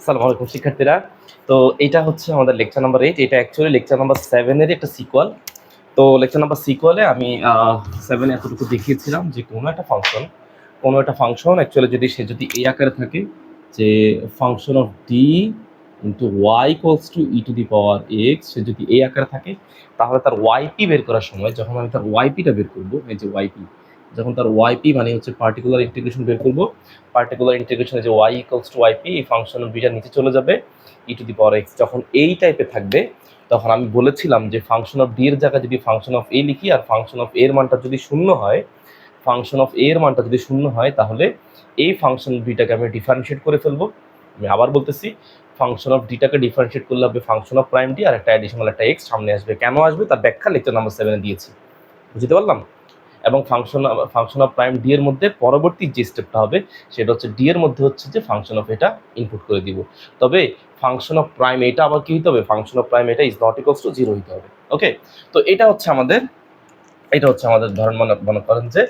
আসসালামু আলাইকুম শিক্ষার্থীরা। তো এটা হচ্ছে আমাদের লেকচার নাম্বার 8। এটা অ্যাকচুয়ালি লেকচার নাম্বার 7 এর একটা সিকুয়াল। তো লেকচার নাম্বার সিকুয়ালে আমি 7 এতটুকু দেখিয়েছিলাম যে কোনো একটা ফাংশন অ্যাকচুয়ালি যদি এই আকারে থাকে যে function of D into Y equals to E to the power X, সে যদি এই আকারে থাকে তাহলে তার ওয়াইপি বের করার সময় যখন আমি তার ওয়াইপিটা বের করবো, এই যে ওয়াইপি, যখন তার ওয়াইপি মানে হচ্ছে পার্টিকুলার ইন্টিগ্রেশন বের করবো, পার্টিকুলার ইন্টিগ্রেশনে যে ওয়াই ইকুয়ালস টু ওয়াইপি, এই ফাংশনের বিটা নিচে চলে যাবে ই টু দি পাওয়ার এক্স। যখন এই টাইপে থাকবে তখন আমি বলেছিলাম যে ফাংশন অফ ডি এর জায়গায় যদি ফাংশন অফ এ লিখি আর ফাংশন অফ এর মানটা যদি শূন্য হয়, তাহলে এই ফাংশন ডিটাকে আমি ডিফারেন্সিয়েট করে ফেলবো। আমি আবার বলতেছি, ফাংশন অফ ডিটাকে ডিফারেন্সিয়েট করলে হবে ফাংশন অফ প্রাইম ডি আর একটা অ্যাডিশনাল একটা এক্স সামনে আসবে। কেন আসবে তার ব্যাখ্যা লেকচার নাম্বার 7 দিয়েছি, বুঝতে পারলাম। এবং ফাংশন অফ প্রাইম ডি এর মধ্যে পরবর্তী যে স্টেপটা হবে সেটা হচ্ছে ডি এর মধ্যে হচ্ছে যে ফাংশন অফ এটা ইনপুট করে দিব। তবে ফাংশন অফ প্রাইম এটা আবার কি হতে হবে, ফাংশন অফ প্রাইম এটা ইজ নট ইকুয়ালস টু 0 হতে হবে। ওকে, তো এটা হচ্ছে আমাদের ধরন মনে করেন যে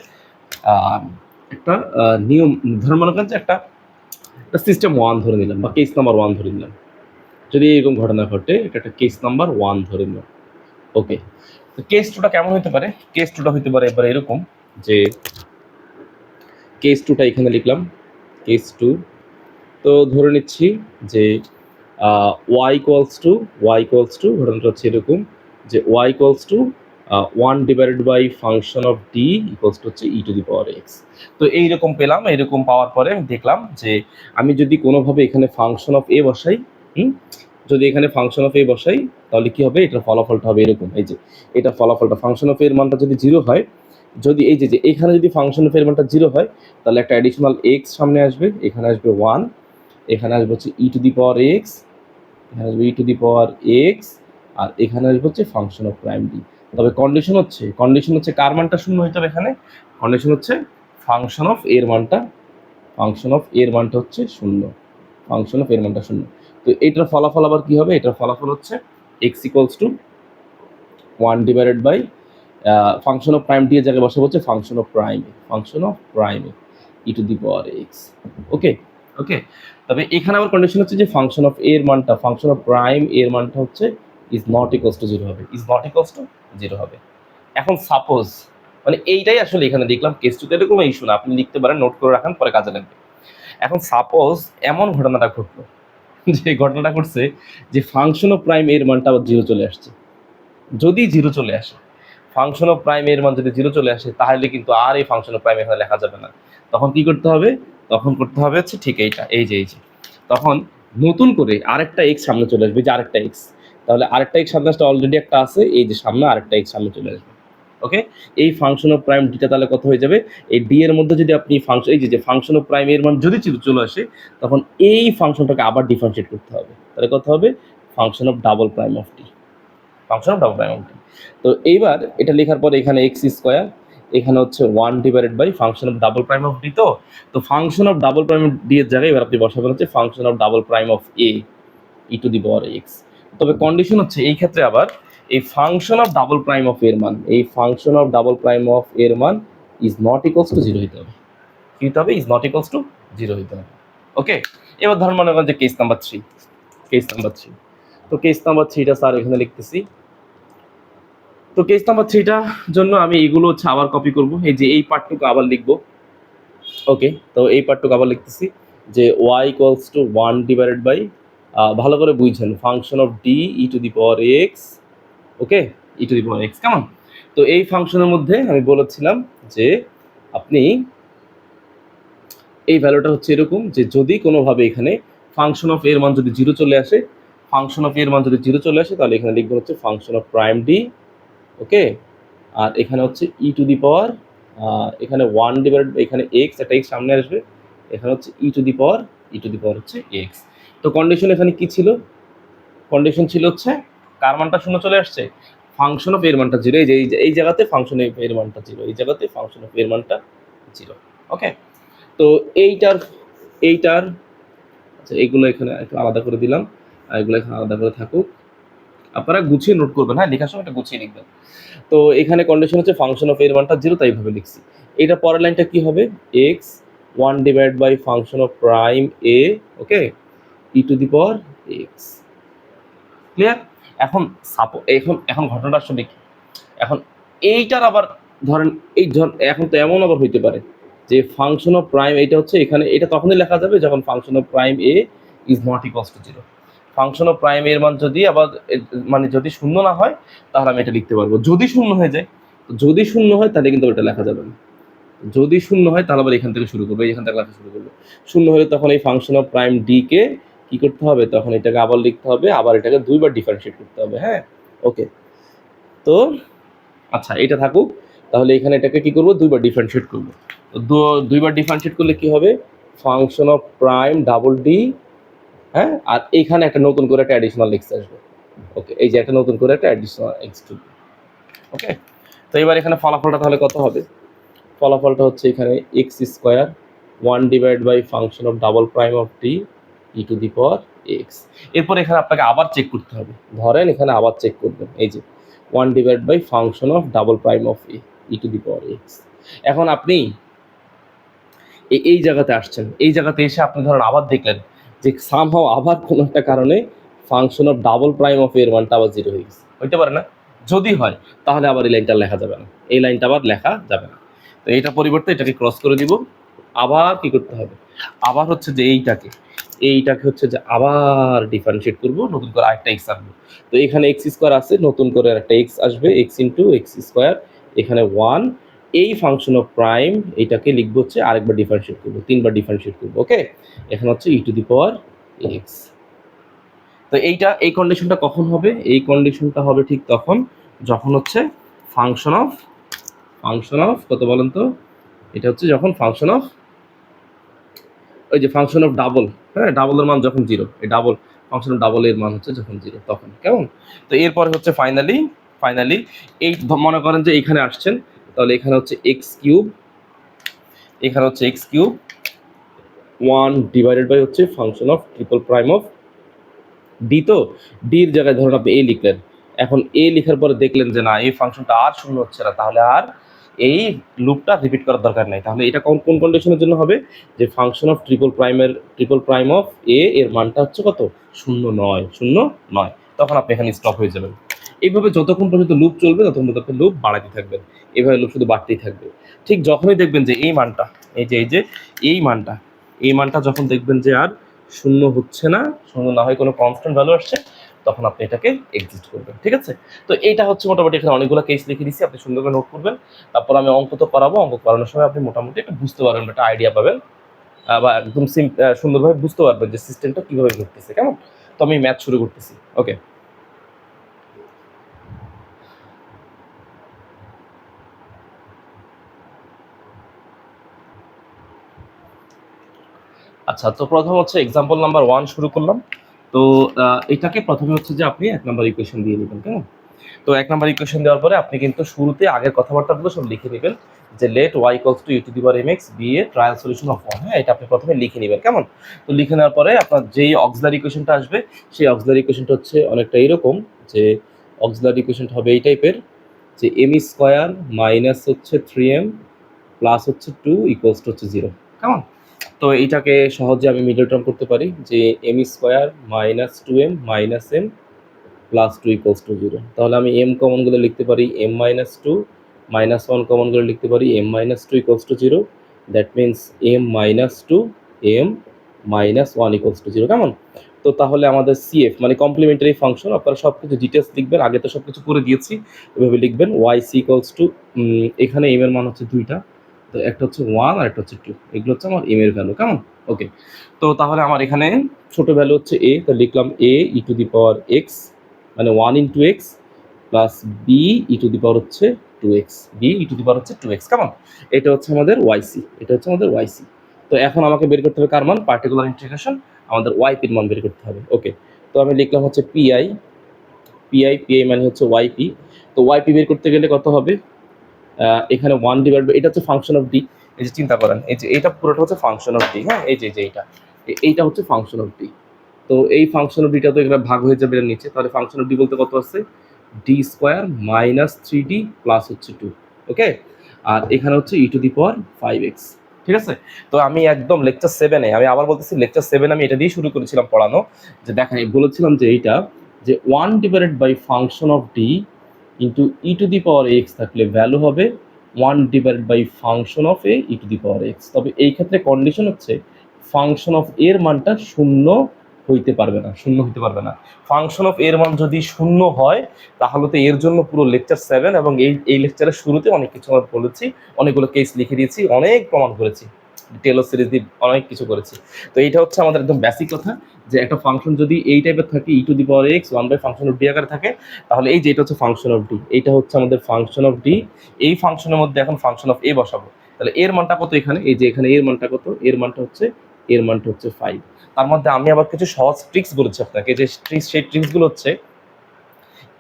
একটা নিয়ম, ধরন মনে করেন যে একটা সিস্টেম 1 ধরে নিলাম বা কেস নাম্বার 1 ধরে নিলাম। যদি এরকম ঘটনা ঘটে, এটা একটা কেস নাম্বার 1 ধরে নিলাম। ওকে, তো কেস 2টা কেমন হতে পারে? কেস 2টা হতে পারে এবার এরকম যে কেস 2টা এখানে লিখলাম কেস 2। তো ধরে নিচ্ছি যে ওয়াই ইকুয়ালস টু ঘটনাটা হচ্ছে এরকম যে Y equals to 1 divided by function of D equals to হচ্ছে ই টু দি পাওয়ার এক্স। তো এইরকম পেলাম। এরকম পাওয়ার পরে আমি দেখলাম যে আমি যদি কোনোভাবে এখানে ফাংশন অফ এ বসাই, যদি এখানে ফাংশন অফ এ বসাই তাহলে কি হবে, এটার ফলাফলটা হবে এরকম। এই যে এটা ফলাফলটা, ফাংশন অফ এর মানটা যদি 0 হয়, যদি এই যে এখানে যদি ফাংশন অফ এর মানটা 0 হয় তাহলে একটা অ্যাডিশনাল এক্স সামনে আসবে, এখানে আসবে 1, এখানে আসবে হচ্ছে ই টু দি পাওয়ার এক্স, এখানে আসবে ই টু দি পাওয়ার এক্স, আর এখানে আসবে হচ্ছে ফাংশন অফ প্রাইম ডি। তবে কন্ডিশন হচ্ছে কার মানটা শূন্য হতে হবে এখানে, কন্ডিশন হচ্ছে ফাংশন অফ এর মানটা হচ্ছে শূন্য, ফাংশন অফ এর মানটা শূন্য। তো এটার ফলাফল আবার কি হবে, এটার ফলাফল হচ্ছে X equals to 1 divided by function of prime D এর জায়গায় বসে হচ্ছে ফাংশন অফ প্রাইমে ই টু দি পাওয়ার এক্স। ওকে, তবে এখানে আবার কন্ডিশন হচ্ছে যে ফাংশন অফ প্রাইম এর মানটা হচ্ছে ইজ নট ইকুয়ালস টু 0 হবে। এখন সাপোজ, মানে এইটাই আসলে এখানে দেখলাম কেস 2তে এরকম ইস্যু না, আপনি লিখতে পারেন, নোট করে রাখান, পরে কাজে লাগবে। এখন সাপোজ এমন ঘটনাটা ঘটলো, যে ঘটনাটা ঘটছে যে ফাংশন অফ প্রাইম এর মানটা আবার 0 চলে আসছে। যদি 0 চলে আসে, ফাংশন অফ প্রাইম এর মান যদি 0 চলে আসে, তাহলে কিন্তু আর এই ফাংশন অফ প্রাইম এখানে লেখা যাবে না। তখন কি করতে হবে, হচ্ছে ঠিক এইটা, এই যে তখন নতুন করে আরেকটা এক্স সামনে চলে আসবে, যে আরেকটা এক্স, তাহলে আরেকটা এক্স সামনে আসলে অলরেডি একটা আছে, এই যে সামনে আরেকটা এক্স সামনে চলে আসবে। ওকে, এই ফাংশন অফ প্রাইম ডিটা তাহলে কত হয়ে যাবে, এই ডি এর মধ্যে যদি আপনি এই যে ফাংশন অফ প্রাইম এর মান যদি চলে আসে, তখন এই ফাংশনটাকে আবার ডিফারেন্সিয়েট করতে হবে। তাহলে কত হবে, function of double prime of D. তো এইবার এটা লেখার পরে এখানে এক্স স্কোয়ার, এখানে হচ্ছে 1 divided by function of double prime of D. তো function of double prime of D এর জায়গায় এবার আপনি বসাবেন হচ্ছে function of double prime of a e to the power x. তবে কন্ডিশন হচ্ছে এই ক্ষেত্রে আবার এই function of double prime of এর মান, ইজ নট ইকুয়ালস টু 0 হতে হবে। কি হতে হবে, ইজ নট ইকুয়ালস টু 0 হতে হবে। ওকে, এবার ধরুন মনে করেন যে কেস নাম্বার 3। তো কেস নাম্বার 3টা স্যার এখানে লিখতেছি। তো কেস নাম্বার 3টার জন্য আমি এগুলো হচ্ছে আবার কপি করব, এই যে এই পার্টটুকু আবার লিখব। ওকে, তো এই পার্টটুকু আবার লিখতেছি যে Y equals to 1 divided by, ভালো করে বুঝছেন, function of D e to the power x. Okay, e to the power x, কেমন? তো এই ফাংশনের মধ্যে আমি বলেছিলাম যে আপনি এই ভ্যালুটা হচ্ছে এরকম যে যদি কোনোভাবে এখানে ফাংশন অফ এর মান যদি 0 চলে আসে, তাহলে এখানে লিখবেন হচ্ছে ফাংশন অফ প্রাইম ডি। ওকে, আর এখানে হচ্ছে ই টু দি পাওয়ার, এখানে 1 ডিভাইডেড, এখানে এক্স, একটা এক্স সামনে আসবে, এখানে হচ্ছে ই টু দি পাওয়ার হচ্ছে এক্স। তো কন্ডিশন এখানে কি ছিল, কন্ডিশন ছিল হচ্ছে কার মানটা শূন্য চলে আসছে, ফাংশন অফ এর মানটা 0, এই জায়গাতে ফাংশন অফ এর মানটা 0, ওকে, তো এইটার আচ্ছা এইগুলো এখানে একটু আলাদা করে দিলাম, আর এগুলো এখানে আলাদা করে থাকুক, আপনারা গুছিয়ে নোট করবেন, হ্যাঁ, লেখার সময় একটা গুছিয়ে লিখবেন। তো এখানে কন্ডিশন হচ্ছে ফাংশন অফ এর মানটা 0, তাই ভাবে লিখছি। এটা পরের লাইনটা কি হবে, x 1 divide by function of prime a. Okay, e to the power x. Clear? এখন এখন ঘটনাটা আসলে কি, এখন এইটার আবার ধরেন এখন তো এমন আবার হইতে পারে যে ফাংশন অফ প্রাইম এইটা হচ্ছে এখানে, এটা তখনই লেখা যাবে যখন function of prime A is not equals to zero. Function of prime এর মান যদি আবার মানে যদি শূন্য না হয় তাহলে আমি এটা লিখতে পারবো। যদি শূন্য হয়ে যায়, যদি শূন্য হয় তাহলে কিন্তু ওটা লেখা যাবে না। যদি শূন্য হয় তাহলে আবার এখান থেকে শুরু করবো, এখান থেকে লেখা শুরু করবো। শূন্য হলে তখন এই ফাংশন অফ প্রাইম ডি কে কি করতে হবে, তখন এটাকে আবার লিখতে হবে, আবার এটাকে দুইবার ডিফারেন্সিয়েট করতে হবে। হ্যাঁ, ওকে। তো আচ্ছা, এটা থাকুক। তাহলে এখানে এটাকে কি করবো, দুইবার ডিফারেন্সিয়েট করবো। দুইবার ডিফারেন্সিয়েট করলে কি হবে, function of prime double D. হ্যাঁ, আর এইখানে একটা নতুন করে একটা অ্যাডিশনাল এক্স আসবে। ওকে, এই যে একটা নতুন করে একটা অ্যাডিশনাল এক্স টুকবে। ওকে, তো এবার এখানে ফলাফলটা তাহলে কত হবে, ফলাফলটা হচ্ছে এখানে x square 1 / function of double prime of T E to the power x. এরপর এখানে আপনাকে আবার চেক করতে হবে, ধরেন এখানে আবার চেক করবেন, এই যে 1 / function of double prime of a e to the power x. এখন আপনি এই জায়গাতে আসছেন, এই জায়গাতে এসে আপনি ধরেন আবার দেখলেন যে সামহাও আবার কোনো একটা কারণে function of double prime of এর মানটা আবার জিরো হয়ে গেছে, হইতে পারে না? যদি হয় তাহলে আবার এই লাইনটা লেখা যাবে না, এই লাইনটা আবার লেখা যাবে না। তো এইটা পরিবর্তে এটাকে ক্রস করে দিব। আবার কি করতে হবে, আবার হচ্ছে যে এইটাকে হচ্ছে যে আবার ডিফারেন্সিয়েট করবো, নতুন করে আরেকটা এক্স আসবে। তো এখানে এক্স স্কোয়ার আছে, নতুন করে একটা এক্স আসবে, এক্স ইন্টু এক্স স্কোয়ার, এখানে 1। এই ফাংশন অফ প্রাইম এটাকে লিখবো হচ্ছে আরেকবার ডিফারেন্সিয়েট করবো, তিনবার ডিফারেন্সিয়েট করবো। ওকে, এখানে হচ্ছে ই টু দি পাওয়ার এক্স। তো এই কন্ডিশনটা কখন হবে, এই কন্ডিশনটা হবে ঠিক তখন যখন হচ্ছে ফাংশন অফ কত বলেন তো, এটা হচ্ছে যখন ফাংশন অফ ওই যে ফাংশন অফ ডাবল, হ্যাঁ, ডাবলের মান যখন জিরো, এই ফাংশন অফ ডাবল এর মান হচ্ছে যখন জিরো, তখন। কেমন? তো এরপরে হচ্ছে ফাইনালি এই মনে করেন যে এইখানে আসছেন, তাহলে এখানে হচ্ছে এক্স কিউব, এখানে হচ্ছে এক্স কিউব 1 / হচ্ছে function of triple prime of D. তো ডির জায়গায় ধরুন আপনি এ লিখলেন, এখন এ লিখার পরে দেখলেন যে না এই ফাংশনটা আর শূন্য হচ্ছে না, তাহলে আর এই লুপটা রিপিট করার দরকার নেই। তাহলে এটা কোন কন্ডিশনের জন্য হবে, যে function of triple prime of a এর মানটা হচ্ছে কত, 0 নয়, তখন আপনি এখানে স্টপ হয়ে যাবেন। এইভাবে যতক্ষণ পর্যন্ত লুপ চলবে ততক্ষণ পর্যন্ত লুপ বাড়াতে থাকবেন, এইভাবে লুপ শুধু বাড়তেই থাকবে। ঠিক যখনই দেখবেন যে এই মানটা, এই মানটা যখন দেখবেন যে আর শূন্য হচ্ছে না, শূন্য না হয় কোনো কনস্ট্যান্ট ভ্যালু আসছে, তখন আপনি এটাকে এক্সিস্ট করবেন। ঠিক আছে? তো এইটা হচ্ছে মোটামুটি এখানে অনেকগুলো কেস লিখে দিচ্ছি, আপনি সুন্দর করে নোট করবেন। তারপর আমি অঙ্ক তো করাবো, অঙ্ক করানোর সময় আপনি মোটামুটি একটু বুঝতে পারবেন, একটা আইডিয়া পাবেন, বা একদম সুন্দরভাবে বুঝতে পারবেন যে সিস্টেমটা কীভাবে ঘটতেছে। কেমন? তো আমি ম্যাথ শুরু করতেছি। ওকে, আচ্ছা, তো প্রথম হচ্ছে এক্সাম্পল নাম্বার 1 শুরু করলাম। তো এটাকে প্রথমে হচ্ছে যে আপনি 1 নাম্বার ইকুয়েশন দিয়ে নেবেন। কেমন? তো 1 নাম্বার ইকুয়েশন দেওয়ার পরে আপনি কিন্তু শুরুতে আগের কথাবার্তাগুলো সব লিখে নেবেন, যে let y = e to the power mx be a trial solution of 1। হ্যাঁ, এটা আপনি প্রথমে লিখে নেবেন। কেমন? তো লিখে নেওয়ার পরে আপনার যেই অক্সিলারি ইকুয়েশনটা আসবে, সেই অক্সিলারি ইকুয়েশনটা হচ্ছে অনেকটা এরকম, যে অক্সিলারি ইকুয়েশনটা হবে এই টাইপের, যে m² মাইনাস হচ্ছে 3m প্লাস হচ্ছে 2 = হচ্ছে 0। কেমন? তো এইটাকে সহজে আমি মিডল টার্ম করতে পারি, যে m² minus 2m minus m plus 2 = 0। তাহলে আমি m কমনগুলো লিখতে পারি m-2, -1 কমনগুলো লিখতে পারি m-2 = 0। That means m-2 m-1 = 0। কেমন? তো তাহলে আমাদের CF মানে কমপ্লিমেন্টারি ফাংশন, আপনারা সব কিছু ডিটেলস লিখবেন, আগে তো সব কিছু করে দিয়েছি, এভাবে লিখবেন yc = এখানে m এর মান হচ্ছে দুইটা, তো একটা হচ্ছে 1 আর একটা হচ্ছে 2, এগুলো হচ্ছে আমার m এর ভ্যালু। কেমন? ওকে, তো তাহলে আমার এখানে ছোট ভ্যালু হচ্ছে a, তো লিখলাম a e to the power x মানে 1 × x plus b e to the power হচ্ছে 2x, b e to the power হচ্ছে 2x। কেমন? এটা হচ্ছে আমাদের yc, এটা হচ্ছে আমাদের yc। তো এখন আমাকে বের করতে হবে কার মান, পার্টিকুলার ইন্টিগ্রেশন, আমাদের yp এর মান বের করতে হবে। ওকে, তো আমি লিখলাম হচ্ছে pi মানে হচ্ছে yp। তো yp বের করতে গেলে কত হবে, এখানে 1 এটা হচ্ছে ফাংশন অফ ডি। এই যে চিন্তা করেন, এই যে এটা পুরোটা হচ্ছে ফাংশন অফ ডি। হ্যাঁ, এই যে এইটা হচ্ছে ফাংশন অফ ডি। তো এই ফাংশন অফ ডিটা তো এখানে ভাগ হয়ে যাবে এর নিচে, তাহলে ফাংশন অফ ডি বলতে কত আছে, d² - 3d প্লাস হচ্ছে 2। ওকে, আর এখানে হচ্ছে e to the power 5x। ঠিক আছে। তো আমি একদম লেকচার 7-এ, আমি আবার বলতেছি লেকচার 7 আমি এটা দিয়ে শুরু করেছিলাম পড়ানো, যে দেখেন বলেছিলাম যে এইটা যে 1 divided by function of D into e to the power x থাকলে ভ্যালু হবে 1 divided by function of a e to the power x. তবে এই ক্ষেত্রে কন্ডিশন হচ্ছে ফাংশন অফ এর মানটা শূন্য হইতে পারবে না, শূন্য হইতে পারবে না। ফাংশন অফ এর মান যদি শূন্য হয় তাহলে তো এর জন্য পুরো লেকচার 7 এবং এই লেকচারের শুরুতে অনেক কিছু আমরা বলেছি, অনেকগুলো কেস লিখে দিয়েছি, অনেক প্রমাণ করেছি, টেলর সিরিজ দিয়ে অনেক কিছু করেছি। তো এইটা হচ্ছে আমাদের একদম বেসিক কথা, যে একটা ফাংশন যদি এই টাইপের থাকে e to the power x 1 by function of D আকারে থাকে, তাহলে এই যে এটা হচ্ছে ফাংশন অফ ডি, এইটা হচ্ছে আমাদের ফাংশন অফ ডি। এই ফাংশনের মধ্যে এখন ফাংশন অফ এ বসাবো, তাহলে এর মানটা কত এখানে, এই যে এখানে এর মানটা কত, এর মানটা হচ্ছে 5। তার মধ্যে আমি আবার কিছু সহজ ট্রিক্স বলেছি আপনাকে, যে ট্রিক্স, সেই ট্রিক্সগুলো হচ্ছে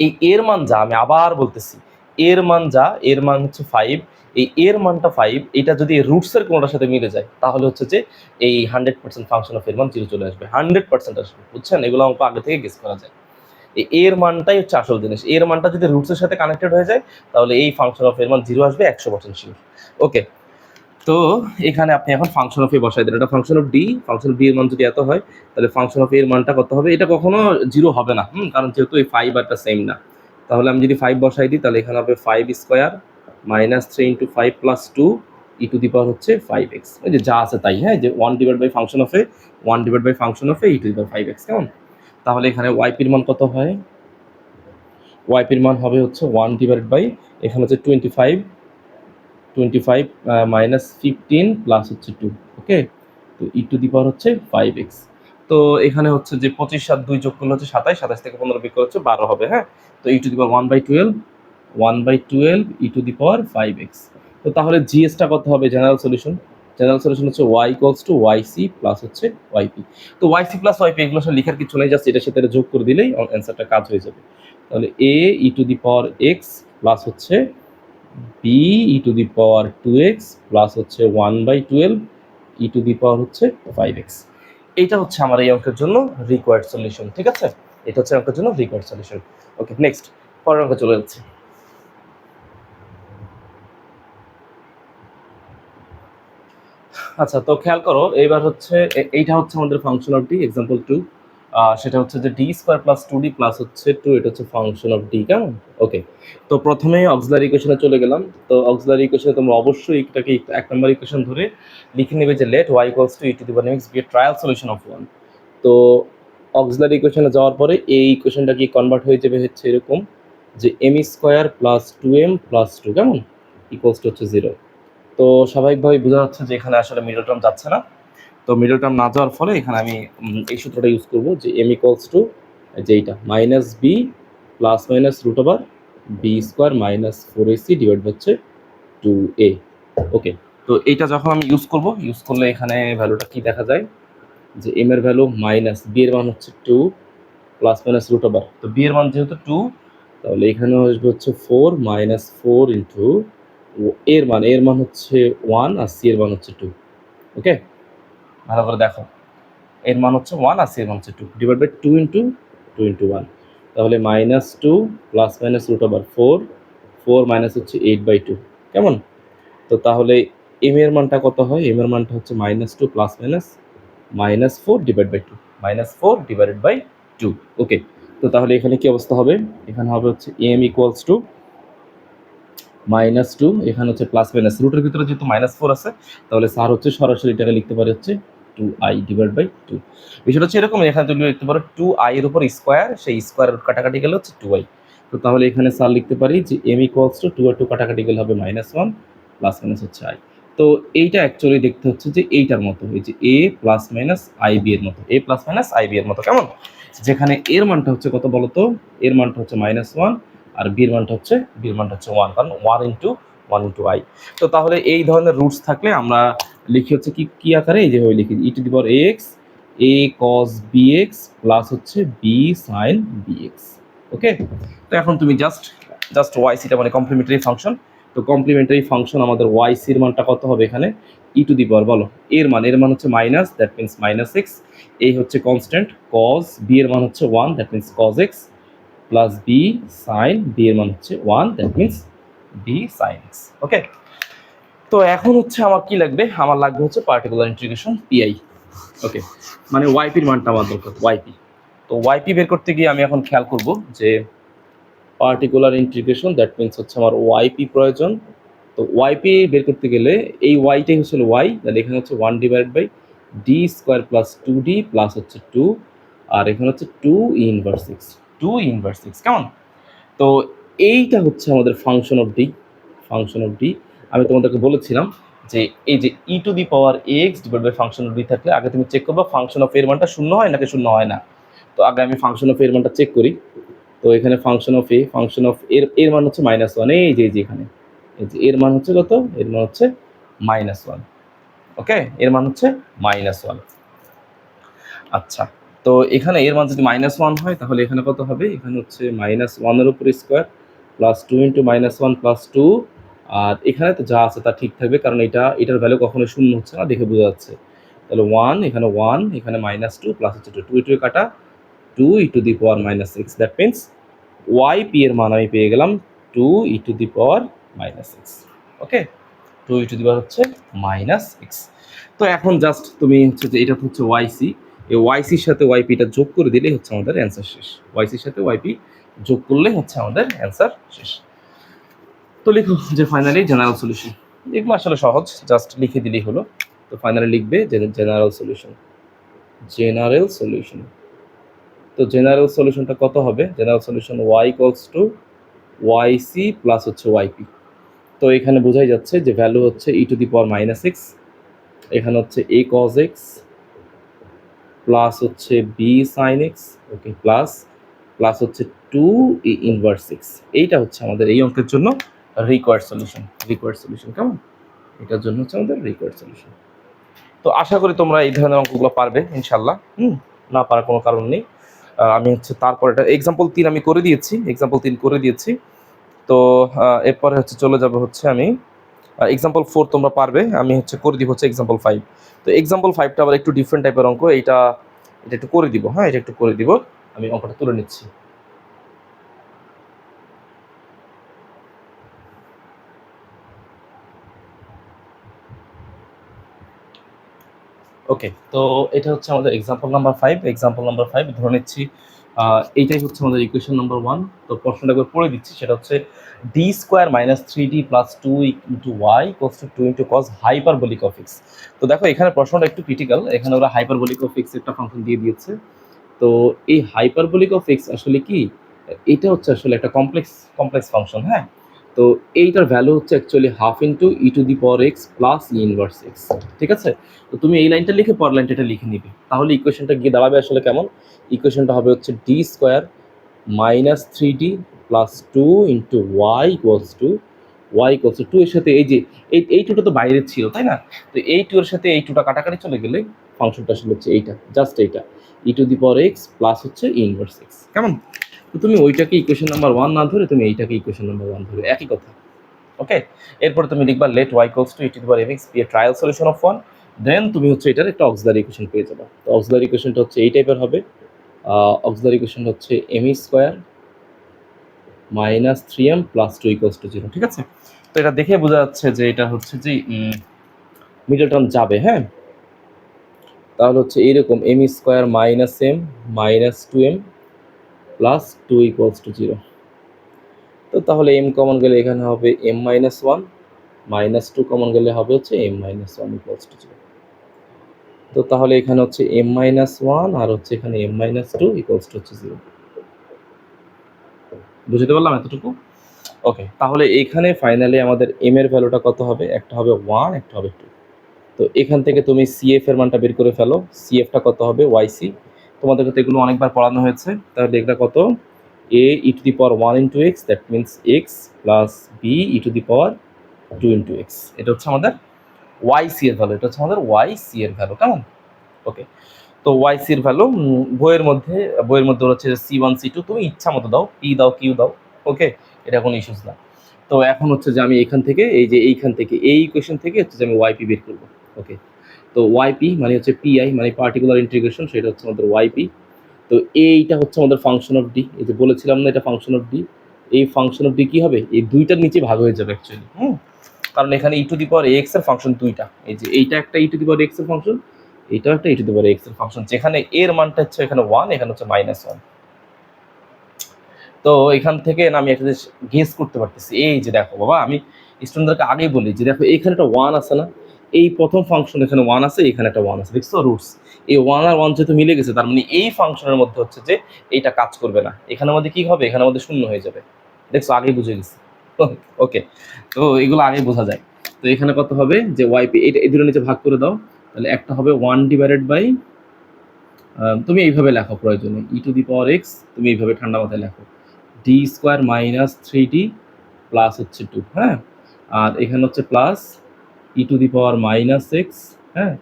এই এর মান যা, আমি আবার বলতেছি এর মান যা, এর মান হচ্ছে 5, এই এর মানটা 5, এটা যদি রুটসের কোনোটার সাথে মিলে যায় তাহলে হচ্ছে যে এই 100% ফাংশন অফ এর মান 0 চলে আসবে, 100% আসবে, বুঝছেন? এগুলো অঙ্ক আগে থেকে গেস করা যায়। এই এর মানটাই হচ্ছে আসল জিনিস, এর মানটা যদি রুটসের সাথে কানেক্টেড হয়ে যায় তাহলে এই ফাংশন অফ এর মান 0 আসবে 100% শিওর। ওকে, তো এখানে আপনি এখন ফাংশন অফ এ বসাই দেন, এটা function of D, function of D এর মান যদি এত হয় তাহলে ফাংশন অফ এর মানটা কত হবে, এটা কখনো 0 হবে না, কারণ যেহেতু এই 5 আর সেম না। তাহলে আমি যদি 5 বসাই দিই তাহলে এখানে হবে 5 square minus 3 into 5 plus 2 e to the power হচ্ছে 5x, এই যে যা আছে তাই, হ্যাঁ, যে 1 divide by function of a, 1 divide by function of a e to the power 5x, কেমন? তাহলে এখানে ওয়াইপির মান কত হয়, ওয়াইপির মান হবে হচ্ছে 1 ডিভাইড বাই, এখানে হচ্ছে 25 মাইনাস 15 প্লাস হচ্ছে 2, ওকে। তো ই টু দি পাওয়ার হচ্ছে 5x। তো এখানে হচ্ছে যে 25 আর 2 যোগ করলে হচ্ছে 27, 27 থেকে 15 বিয়োগ করলে হচ্ছে 12 হবে, হ্যাঁ। তো ই to the power 1/12 E to the power 5x। তো তাহলে জিএসটা কত হবে, জেনারেল সলিউশন, জেনারেল সলিউশন হচ্ছে y equals two yc plus হচ্ছে yp। তো yc প্লাস yp এগুলো আসলে লেখার কিছু নেই, জাস্ট এটার সাথে এটা যোগ করে দিলেই অ্যান্সারটা কাজ হয়ে যাবে। তাহলে a E to the power x plus হচ্ছে b E to the power 2x plus হচ্ছে 1/12 ই টু দি পাওয়ার হচ্ছে 5x। এইটা হচ্ছে আমার এই অঙ্কের জন্য রিকোয়ার্ড সলিউশন, ঠিক আছে? এটা হচ্ছে অঙ্কের জন্য রিকোয়ার্ড সলিউশন। ওকে, নেক্সট পরের অঙ্কে চলে যাচ্ছে। আচ্ছা, তো খেয়াল করো এবার হচ্ছে এইটা হচ্ছে আমাদের ফাংশন অফ ডি, এক্সাম্পল 2, সেটা হচ্ছে যে D square plus 2d plus হচ্ছে 2, এটা হচ্ছে ফাংশন অফ ডি, কেমন? ওকে, তো প্রথমে অক্সিলারি ইকুয়েশনে চলে গেলাম। তো অক্সিলারি ইকুয়েশনে তোমরা অবশ্যই এটাকে 1 নম্বর ইকুয়েশন ধরে লিখে নেবে যে let y equals to E to the power x be a trial solution of 1। তো অক্সিলারি ইকুয়েশনে যাওয়ার পরে এই ইকুয়েশনটা কি কনভার্ট হয়ে যাবে হচ্ছে এরকম, যে M square plus 2m plus 2, কেমন, ইকুয়ালস টু হচ্ছে 0। তো স্বাভাবিকভাবে বোঝা যাচ্ছে যে এখানে আসলে মিডল টার্ম যাচ্ছে না। তো মিডল টার্ম না যাওয়ার ফলে এখানে আমি এই সূত্রটা ইউজ করবো, যে এম ইকুয়ালস টু যেইটা minus b plus minus root over b square minus 4ac divide হচ্ছে 2a। ওকে, তো এইটা যখন আমি ইউজ করলে এখানে ভ্যালুটা কি দেখা যায়, যে এম এর ভ্যালু মাইনাস, বি এর মান হচ্ছে 2 প্লাস মাইনাস রুট ওভার, তো বি এর মান যেহেতু 2 তাহলে এখানে আসবে হচ্ছে 4 মাইনাস 4 ইন্টু এর মান হচ্ছে 1 আর সি এর মান হচ্ছে 2। ওকে, ভালো করে দেখো, এর মান হচ্ছে 1 আর সি এর মান হচ্ছে 2 ডিভাইড বাই 2 ইন্টু 1, তাহলে minus 2 plus minus root over 4 minus হচ্ছে 8/2, কেমন? তো তাহলে এম এর মানটা কত হয়, এম এর মানটা হচ্ছে -2 plus minus 4 divide by 2, -4 divided by 2। Okay, তো তাহলে এখানে কি অবস্থা হবে, এখানে হবে হচ্ছে এম ইকুয়ালস টু -2, এখানে হচ্ছে প্লাস মাইনাস রুটের ভিতরে যেহেতু -4 আছে তাহলে স্যার হচ্ছে সরাসরি এটাকে লিখতে পারে হচ্ছে 2i ডিভাইড বাই 2। বিষয়টা হচ্ছে এরকম, এখানে তুমি লিখতে পারো 2i এর উপর স্কোয়ার, সেই স্কোয়ার রুট কাটাকাটি গেলে হচ্ছে 2i। তো তাহলে এখানে স্যার লিখতে পারি যে m ইকুয়ালস টু 2 আর 2 কাটাকাটি গেলে হবে -1 প্লাস মাইনাস হচ্ছে i। তো এইটা অ্যাকচুয়ালি দেখতে হচ্ছে যে এইটার মতো, এই যে a প্লাস মাইনাস ib এর মতো, a প্লাস মাইনাস ib এর মতো, কেমন? যেখানে এর মানটা হচ্ছে কত বলো তো, এর মানটা হচ্ছে -1 আর বির মানটা হচ্ছে 1, কারণ 1 ইন্টু i। তো তাহলে এই ধরনের রুটস থাকলে আমরা লিখি হচ্ছে কি আকারে, এই যেভাবে লিখি e to the power ax a cos bx plus হচ্ছে b sin bx। ওকে, তো এখন তুমি জাস্ট yc-টা মানে কমপ্লিমেন্টারি ফাংশন, তো কমপ্লিমেন্টারি ফাংশন আমাদের yc এর মানটা কত হবে এখানে, ই টু দি পাওয়ার বলো, এর মান হচ্ছে মাইনাস, দ্যাট মিনস -x, এই হচ্ছে কনস্ট্যান্ট, cos b এর মান হচ্ছে 1, that means cos x plus b sine, b এর মান হচ্ছে 1, that means b sine x. Okay, তো এখন হচ্ছে আমার কি লাগবে, আমার লাগবে হচ্ছে পার্টিকুলার ইন্টিগ্রেশন পিআই। ওকে, মানে ওয়াইপির মানটা আমার দরকার, ওয়াইপি। তো ওয়াইপি বের করতে গিয়ে আমি এখন খেয়াল করব যে পার্টিকুলার ইন্টিগ্রেশন, দ্যাট মিনস হচ্ছে আমার ওয়াইপি প্রয়োজন। তো ওয়াইপি বের করতে গেলে এই ওয়াইটাই হচ্ছে ওয়াই, তাহলে এখানে হচ্ছে 1/d² প্লাস 2d প্লাস হচ্ছে 2, আর এখানে হচ্ছে 2 ইনভার্স 6 কেমন। তো এইটা হচ্ছে আমাদের function of D. Function of D আমি তোমাদেরকে বলেছিলাম যে এই যে e⁴x divide by function of D থাকলে আগে তুমি চেক করবা ফাংশন অফ এর মানটা শূন্য হয় নাকি শূন্য হয় না। তো আগে আমি ফাংশন অফ এর মানটা চেক করি। তো এখানে ফাংশন অফ এর মান হচ্ছে -1, এই যে এখানে এই যে এর মান হচ্ছে কত, এর মান হচ্ছে -1। ওকে, এর মান হচ্ছে -1। আচ্ছা, তো এখানে এর মান যদি -1 হয় তাহলে এখানে কত হবে, এখানে হচ্ছে -1 এর উপর স্কোয়ার প্লাস 2 × -1 প্লাস 2, আর এখানে তো যা আছে তা ঠিক থাকবে কারণ এটার ভ্যালু কখনোই শূন্য হচ্ছে না, দেখে বোঝা যাচ্ছে। তাহলে 1, এখানে 1, এখানে -2 প্লাস হচ্ছে 2 2 কাটা 2e⁻−6, দ্যাট মিনস ওয়াইপি এর মান আমি পেয়ে গেলাম 2e⁻−6। ওকে, 2e হচ্ছে -6। তো এখন জাস্ট তুমি হচ্ছে যে এটা হচ্ছে ওয়াইসি, এই ওয়াইসির সাথে ওয়াইপিটা যোগ করে দিলেই হচ্ছে আমাদের অ্যান্সার শেষ। ওয়াইসির সাথে ওয়াইপি যোগ করলে হচ্ছে আমাদের অ্যান্সার শেষ। তো লিখো যে ফাইনালি জেনারেল সলিউশন। এগুলো আসলে সহজ, জাস্ট লিখে দিলেই হলো। তো ফাইনালি লিখবে জেনারেল সলিউশন। জেনারেল সলিউশন, তো জেনারেল সলিউশনটা কত হবে, general solution y = yc plus হচ্ছে yp। তো এখানে বোঝাই যাচ্ছে যে ভ্যালু হচ্ছে e⁻−6, এখানে হচ্ছে a cos x প্লাস হচ্ছে b sin x, ওকে, প্লাস হচ্ছে 2e⁻6। এইটা হচ্ছে আমাদের এই অঙ্কের জন্য রিকোয়ার্ড সলিউশন কেমন, এটার জন্য হচ্ছে আমাদের রিকোয়ার্ড সলিউশন। তো আশা করি তোমরা এই ধরনের অঙ্কগুলো পারবে ইনশাল্লাহ, না পারার কোনো কারণ নেই। আমি হচ্ছে তারপর এটা এক্সাম্পল 3 আমি করে দিয়েছি। তো এরপরে হচ্ছে চলে যাবে হচ্ছে আমি এক্সাম্পল 4 তোমরা পারবে, আমি হচ্ছে করে দিব হচ্ছে এক্সাম্পল 5। তো এক্সাম্পল 5টা আবার একটু ডিফারেন্ট টাইপের অঙ্ক, এটা একটু করে দিব, হ্যাঁ এটা একটু করে দিব, আমি অঙ্কটা তুলে নিচ্ছি। ওকে, তো এটা হচ্ছে আমাদের এক্সাম্পল নাম্বার 5 ধরে নিচ্ছি এইটাই হচ্ছে আমাদের ইকুয়েশন নাম্বার 1। তো প্রশ্নটা একবার পড়ে দিচ্ছি, সেটা হচ্ছে d² - 3d + 2 × y = 2 × cos hyperbolic of x। তো দেখো এখানে প্রশ্নটা একটু ক্রিটিক্যাল, এখানে ওরা হাইপারবোলিক অফ x একটা ফাংশন দিয়ে দিয়েছে। তো এই হাইপারবোলিক অফ x আসলে কি, এটা হচ্ছে আসলে একটা কমপ্লেক্স ফাংশন, হ্যাঁ। তো এইটার ভ্যালু হচ্ছে অ্যাকচুয়ালি ½ e⁻x প্লাস e⁻x, ঠিক আছে। তো তুমি এই লাইনটা লিখে পরের লাইনটা এটা লিখে নিবে, তাহলে ইকুয়েশনটা গিয়ে দাঁড়াবে আসলে কেমন, ইকুয়েশনটা হবে হচ্ছে d² - 3d প্লাস 2 × y = 2 এর সাথে এই যে এই 2টা তো বাইরে ছিল তাই না, তো এই 2 এর সাথে এই 2টা কাটাকাটি চলে গেলে ফাংশনটা আসলে হচ্ছে এইটা, জাস্ট এইটা e⁻x প্লাস হচ্ছে e⁻x কেমন। তো তুমি ওইটাকে ইকুয়েশন নাম্বার 1 না ধরে তুমি এইটাকে ইকুয়েশন নাম্বার 1 ধরে, একই কথা। ওকে, এরপরে তুমি লিখবা let y = e⁻mx be a trial solution of 1, then তুমি হচ্ছে এটার একটা অক্সিলারি ইকুয়েশন পেয়ে যাবে। তো অক্সিলারি ইকুয়েশনটা হচ্ছে এই টাইপের হবে, অক্সিলারি ইকুয়েশনটা হচ্ছে m² - 3m + 2 = 0, ঠিক আছে। তো এটা দেখে বোঝা যাচ্ছে যে এটা হচ্ছে যে মিডল টার্ম যাবে, হ্যাঁ। তাহলে হচ্ছে এইরকম m² - m - 2m + 2 = 0। তো তাহলে m কমন গেলে এখানে হবে m - 1, -2 কমন গেলে হবে হচ্ছে m - 1 = 0। তো তাহলে এখানে হচ্ছে m - 1 আর হচ্ছে এখানে m - 2 = 0। বুঝতে পারলাম এতটুকু। ওকে, তাহলে এখানে ফাইনালি আমাদের m এর ভ্যালুটা কত হবে, একটা হবে 1, একটা হবে 2। তো এখান থেকে তুমি CF এর মানটা বের করে ফেলো, CF টা কত হবে YC, তোমাদেরকে তো এগুলো অনেকবার পড়ানো হয়েছে। তাহলে এটা কত, a e⁻1 × x, that means x plus b e⁻2 × x, এটা হচ্ছে আমাদের YC এর ভ্যালু, এটা হচ্ছে আমাদের YC এর ভ্যালু কেমন। ওকে, তো YC এর ভ্যালু বইয়ের মধ্যে হচ্ছে C1 C2, তুমি ইচ্ছা মতো দাও, P দাও Q দাও, ওকে, এটা কোনো ইস্যুস না। তো এখন হচ্ছে যে আমি এইখান থেকে এই ইকুয়েশন থেকে হচ্ছে যে আমি YP বের করবো। ওকে, তো YP মানে হচ্ছে PI মানে পার্টিকুলার ইন্টিগ্রেশন, সেটা হচ্ছে আমাদের YP। তো এইটা হচ্ছে আমাদের ফাংশন অফ ডি, এই যে বলেছিলাম না এটা ফাংশন অফ ডি, এই ফাংশন অফ ডি কি হবে, এই দুইটার নিচে ভাগ হয়ে যাবে অ্যাকচুয়ালি, কারণ এখানে ই টু দি পাওয়ার এক্স এর ফাংশন দুইটা, এই যে এইটা একটা ই টু দি পাওয়ার এক্স এর ফাংশন, এইটাও একটা ই টু দি পাওয়ার এক্স এর ফাংশন, যেখানে এর মানটা হচ্ছে এখানে 1, এখানে হচ্ছে -1। তো এখান থেকে না আমি একটা জিনিস গেস করতে পারতেছি, এই যে দেখো বাবা, আমি স্টুডেন্টদেরকে আগেই বলি যে দেখো এখানে একটা 1 আছে না, এই প্রথম ফাংশন এখানে 1 আছে, এখানে একটা 1 আছে, দেখছো রুটস, এই 1 আর 1 যেহেতু মিলে গেছে, তার মানে এই ফাংশনের মধ্যে হচ্ছে যে এইটা কাজ করবে না, এখানের মধ্যে কি হবে, এখানের মধ্যে শূন্য হয়ে যাবে, দেখছো আগেই বুঝে গেছি। ওকে, তো এগুলো আগেই বোঝা যায়। তো এখানে কত হবে যে ওয়াইপি, এটা এই দুটো নিচে ভাগ করে দাও, তাহলে একটা হবে 1 ডিভাইডেড বাই, তুমি এইভাবে লেখো প্রয়োজনে, ই টু দি পাওয়ার এক্স, তুমি এইভাবে ঠান্ডা মাথায় লেখো, D square minus 3d plus হচ্ছে 2, হ্যাঁ, আর এখানে হচ্ছে plus e to the power minus x, হ্যাঁ,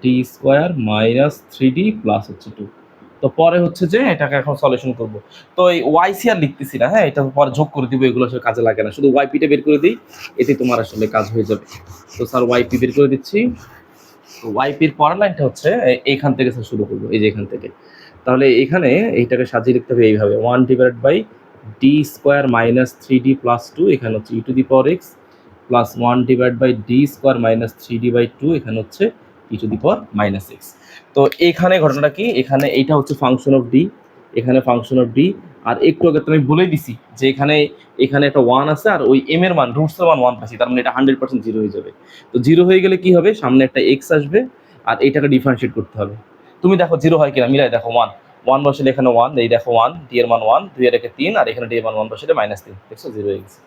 D square minus 3d plus হচ্ছে 2। তো পরে হচ্ছে যে এটাকে এখন সলিউশন করব। তো এই ওয়াইসি আর লিখতেছি না, হ্যাঁ, এটা পরে যোগ করে দিব, এগুলো আসলে কাজে লাগে না, শুধু ওয়াইপিটা বের করে দিই, এতে তোমার আসলে কাজ হয়ে যাবে। তো স্যার ওয়াইপি বের করে দিচ্ছি। তো ওয়াইপির পরের লাইনটা হচ্ছে এইখান থেকে স্যার শুরু করবো, এই যে এখান থেকে। তাহলে এখানে এইটাকে সাজিয়ে লিখতে হবে এইভাবে, 1 divided by D square minus 3d plus 2, এখানে হচ্ছে ই to the power x, plus 1 divide by D square minus 3d by 2, এখানে হচ্ছে ই to the power minus x. তো এখানে ঘটনাটা কি, এখানে এইটা হচ্ছে ফাংশন অফ ডি, এখানে ফাংশন অফ ডি, আর একটু আগে তুমি বলেই দিছি যে এখানে একটা 1 আছে, আর ওই এম এর মান রুটসের মান 1 পাচ্ছি, তার মানে এটা 100% জিরো হয়ে যাবে। তো জিরো হয়ে গেলে কি হবে, সামনে একটা এক্স আসবে, আর এইটাকে ডিফারেন্সিয়েট করতে হবে। তুমি দেখো জিরো হয় কিনা, মিলাই দেখো, 1 বসলে এখানে 1, এই দেখো 1, ডি এর মান 1, 2 এর একে 3, আর এখানে ডি এর মান 1 বসলে -3, দেখছো জিরো হয়ে গেছে।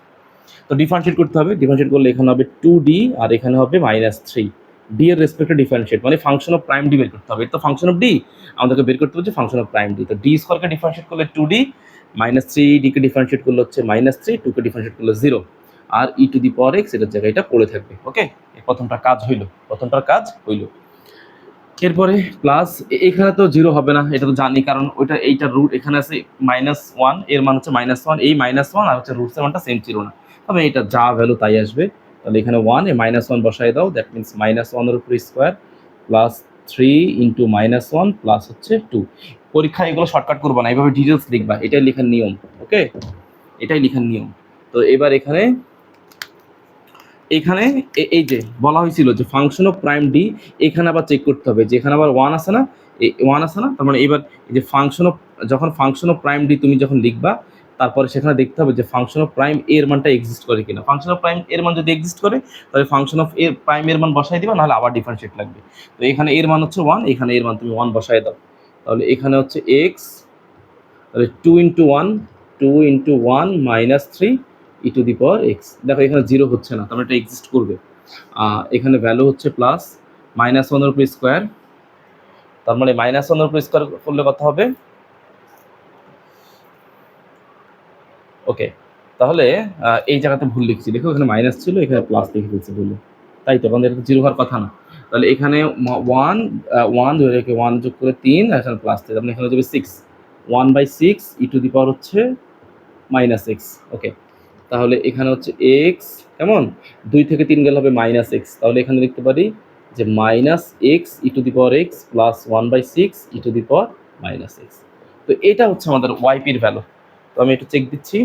তো ডিফারেন্সিয়েট করতে হবে, ডিফারেন্সিয়েট করলে এখানে হবে 2d, আর এখানে হবে -3, ডি এর রেসপেক্টে ডিফারেন্সিয়েট মানে ফাংশন অফ প্রাইম ডি বের করতে হবে, এটা তো ফাংশন অফ ডি, আমাদেরকে বের করতে হচ্ছে ফাংশন অফ প্রাইম ডি। তো ডি স্কোয়ারকে ডিফারেন্সিয়েট করলে 2d, -3d কে ডিফারেন্সিয়েট করলে হচ্ছে -3, 2 কে ডিফারেন্সিয়েট করলে 0, আর ই টু দি পাওয়ার এক্স এটার জায়গায় এটা পড়ে থাকবে। ওকে, এই প্রথমটার কাজ হইল। এরপরে প্লাস, এখানে তো জিরো হবে না, এটা তো জানি, কারণ ওইটা এইটা রুট এখানে আছে -1, এর মান হচ্ছে -1, এই -1 আর হচ্ছে রুটসের মানটা সেম ছিল না, তবে এটা যা ভ্যালু তাই আসবে। তাহলে এখানে 1 এ -1 বসাই দাও, দ্যাট মিনস -1 এর উপর স্কোয়ার প্লাস 3 ইন্টু -1 প্লাস হচ্ছে 2। পরীক্ষায় এগুলো শর্টকাট করবা না, এইভাবে ডিটেলস লিখবা, এটাই লেখার নিয়ম। ওকে, এটাই লেখার নিয়ম। তো এবার এখানে এই যে বলা হয়েছিল যে ফাংশন অফ প্রাইম ডি, এখানে আবার চেক করতে হবে যে এখানে আবার 1 আছে না, 1 আছে না, তার মানে এবার এই যে যখন ফাংশন অফ প্রাইম ডি তুমি যখন লিখবা, তারপরে সেখানে দেখতে হবে যে ফাংশন অফ প্রাইম এর মানটা এক্সিস্ট করে কিনা। ফাংশন অফ প্রাইম এর মান যদি এক্সিস্ট করে, তাহলে ফাংশন অফ এর প্রাইম এর মান বসাই দিবা, নাহলে আবার ডিফারেন্সিয়েট লাগবে। তো এখানে এর মান হচ্ছে 1, এখানে এর মান তুমি 1 বসাই দাও, তাহলে এখানে হচ্ছে এক্স, তাহলে 2 into 1 minus 3 E to the power x. দেখো এখানে জিরো হচ্ছে না, তাহলে এটা এক্সিস্ট করবে। এখানে ভ্যালু হচ্ছে প্লাস -1 এর উপর স্কোয়ার, তার মানে -1 এর উপর স্কোয়ার করলে কত হবে। ওকে, তাহলে এই জায়গাতে ভুল লিখছি, দেখো এখানে মাইনাস ছিল, এখানে প্লাস লিখে ফেলছি ভুলে, তাই তো, কারণ এটা তো জিরো হওয়ার কথা না। তাহলে এখানে 1 ধরে রেখে 1 যোগ করে 3, এখানে প্লাস 3, তার মানে এখানে যাবে 6, 1/6 ই টু দি পাওয়ার হচ্ছে -x। ওকে, তাহলে এখানে হচ্ছে এক্স, কেমন 2 থেকে 3 গেলে হবে -x, তাহলে এখানে লিখতে পারি যে -x E to the power x plus 1/6 E to the power -x। তো এটা হচ্ছে আমাদের ওয়াইপির ভ্যালু। তো আমি একটু চেক দিচ্ছি,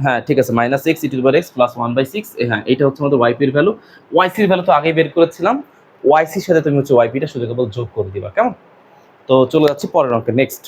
হ্যাঁ ঠিক আছে, -x E to the power x plus 1/6, হ্যাঁ এটা হচ্ছে আমাদের ওয়াইপির ভ্যালু। ওয়াইসির ভ্যালু তো আগেই বের করেছিলাম, ওয়াইসির সাথে তুমি হচ্ছে ওয়াইপিটা শুধু কেবল যোগ করে দিবা, কেমন। তো চলে যাচ্ছি পরের অঙ্কে, নেক্সট।